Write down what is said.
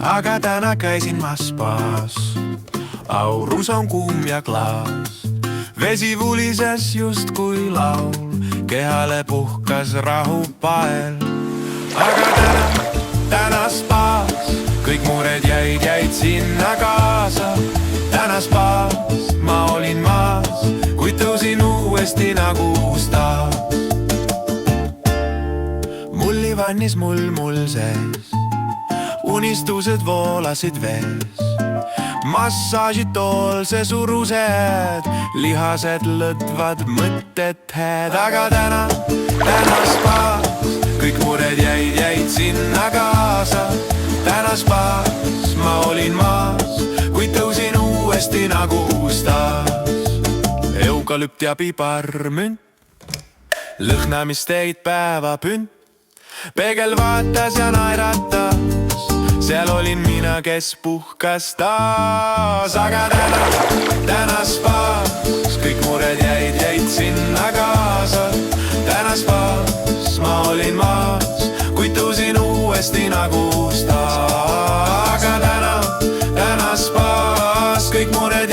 aga täna käisin ma spaas. Aurus on kuum ja klaas, vesi vulises justkui laul, kehale puhkas rahupael. Aga täna spaas, kõik mured jäid sinna kaasa. Täna spaas, ma olin maas, kuid tõusin uuesti nagu uus taas. Mullivannis mul sees, unistused voolasid vees. Massaažitool see surused, lihased lõtvad mõtted hääd. Aga täna spaas, kõik mured jäid sinna kaasa. Täna spaas, ma olin maas, kuid tõusin uuesti nagu uus taas. Eukalüpt ja piparmünt, lõhnamist teid päevapünt. Peegel vaatas ja naeratas, seal olin mina, kes puhkas taas. Aga täna spaas, kõik mured jäid sinna kaasa. Täna spaas, ma olin maas, kuid tõusin uuesti nagu uus taas. Aga täna spaas, kõik mured